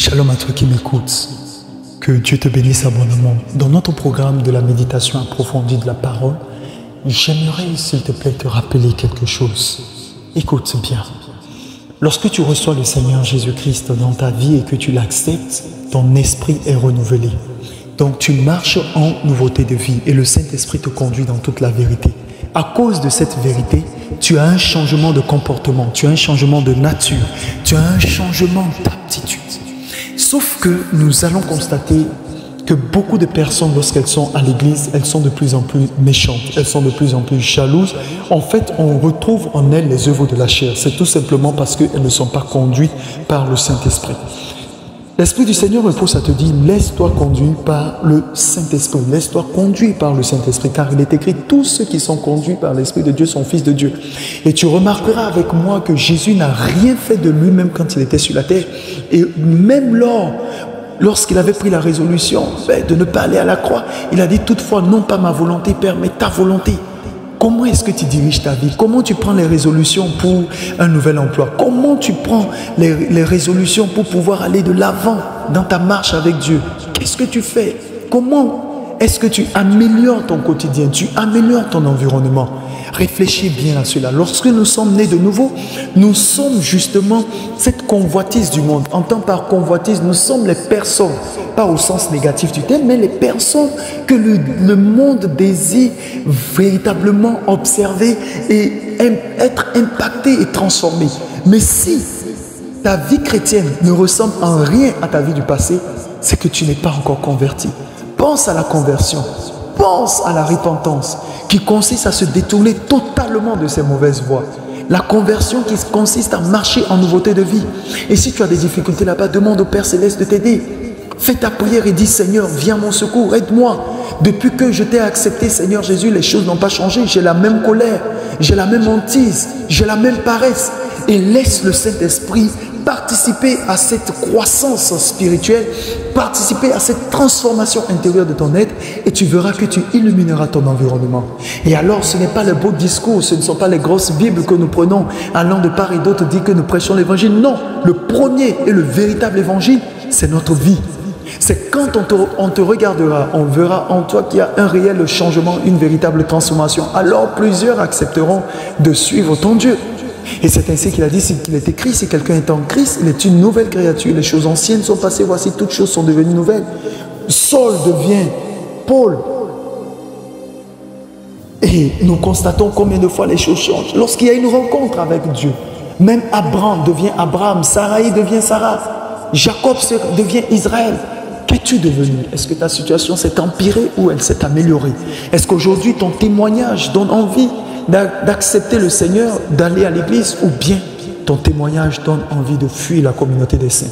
Shalom à toi qui m'écoutes. Que Dieu te bénisse abondamment. Dans notre programme de la méditation approfondie de la parole, j'aimerais, s'il te plaît, te rappeler quelque chose. Écoute bien. Lorsque tu reçois le Seigneur Jésus-Christ dans ta vie et que tu l'acceptes, ton esprit est renouvelé. Donc tu marches en nouveauté de vie et le Saint-Esprit te conduit dans toute la vérité. À cause de cette vérité, tu as un changement de comportement, tu as un changement de nature, tu as un changement d'aptitude. Sauf que nous allons constater que beaucoup de personnes, lorsqu'elles sont à l'église, elles sont de plus en plus méchantes, elles sont de plus en plus jalouses. En fait, on retrouve en elles les œuvres de la chair. C'est tout simplement parce qu'elles ne sont pas conduites par le Saint-Esprit. L'Esprit du Seigneur me pousse à te dire, laisse-toi conduire par le Saint-Esprit. Laisse-toi conduire par le Saint-Esprit, car il est écrit, tous ceux qui sont conduits par l'Esprit de Dieu sont fils de Dieu. Et tu remarqueras avec moi que Jésus n'a rien fait de lui-même quand il était sur la terre. Et même lorsqu'il avait pris la résolution de ne pas aller à la croix, il a dit toutefois, non pas ma volonté, Père, mais ta volonté. Comment est-ce que tu diriges ta vie? Comment tu prends les résolutions pour un nouvel emploi? Comment tu prends les résolutions pour pouvoir aller de l'avant dans ta marche avec Dieu? Qu'est-ce que tu fais? Comment est-ce que tu améliores ton quotidien? Tu améliores ton environnement? Réfléchis bien à cela. Lorsque nous sommes nés de nouveau, nous sommes justement cette convoitise du monde. Entend par convoitise, nous sommes les personnes, pas au sens négatif du terme, mais les personnes que le monde désire véritablement observer et être impacté et transformé. Mais si ta vie chrétienne ne ressemble en rien à ta vie du passé, c'est que tu n'es pas encore converti. Pense à la conversion. Pense à la repentance qui consiste à se détourner totalement de ces mauvaises voies. La conversion qui consiste à marcher en nouveauté de vie. Et si tu as des difficultés là-bas, demande au Père Céleste de t'aider. Fais ta prière et dis, Seigneur, viens à mon secours, aide-moi. Depuis que je t'ai accepté, Seigneur Jésus, les choses n'ont pas changé. J'ai la même colère, j'ai la même hantise, j'ai la même paresse. Et laisse le Saint-Esprit participer à cette croissance spirituelle, participer à cette transformation intérieure de ton être et tu verras que tu illumineras ton environnement. Et alors, ce n'est pas les beaux discours, ce ne sont pas les grosses Bibles que nous prenons allant de part et d'autre dire que nous prêchons l'évangile. Non, le premier et le véritable évangile, c'est notre vie. C'est quand on te regardera, on verra en toi qu'il y a un réel changement, une véritable transformation. Alors plusieurs accepteront de suivre ton Dieu. Et c'est ainsi qu'il a dit, qu'il est écrit, si quelqu'un est en Christ, il est une nouvelle créature. Les choses anciennes sont passées, voici toutes choses sont devenues nouvelles. Saul devient Paul. Et nous constatons combien de fois les choses changent. Lorsqu'il y a une rencontre avec Dieu, même Abraham devient Abraham, Sarai devient Sarah, Jacob devient Israël. Qu'es-tu devenu? Est-ce que ta situation s'est empirée ou elle s'est améliorée? Est-ce qu'aujourd'hui ton témoignage donne envie d'accepter le Seigneur, d'aller à l'église, ou bien ton témoignage donne envie de fuir la communauté des saints?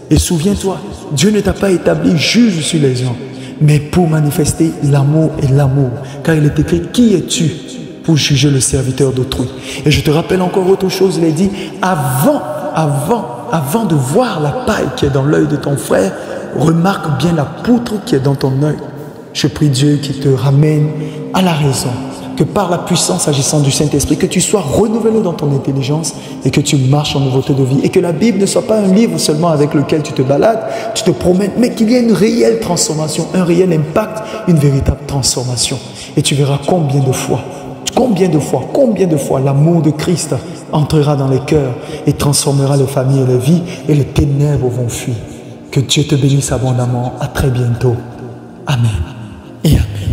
Et souviens-toi, Dieu ne t'a pas établi juge sur les gens, mais pour manifester l'amour et l'amour. Car il est écrit, qui es-tu pour juger le serviteur d'autrui? Et je te rappelle encore autre chose, il est dit, avant de voir la paille qui est dans l'œil de ton frère, remarque bien la poutre qui est dans ton œil. Je prie Dieu qui te ramène à la raison, que par la puissance agissante du Saint-Esprit, que tu sois renouvelé dans ton intelligence et que tu marches en nouveauté de vie. Et que la Bible ne soit pas un livre seulement avec lequel tu te balades, tu te promènes, mais qu'il y ait une réelle transformation, un réel impact, une véritable transformation. Et tu verras combien de fois l'amour de Christ entrera dans les cœurs et transformera les familles et les vies et les ténèbres vont fuir. Que Dieu te bénisse abondamment. À très bientôt. Amen et Amen.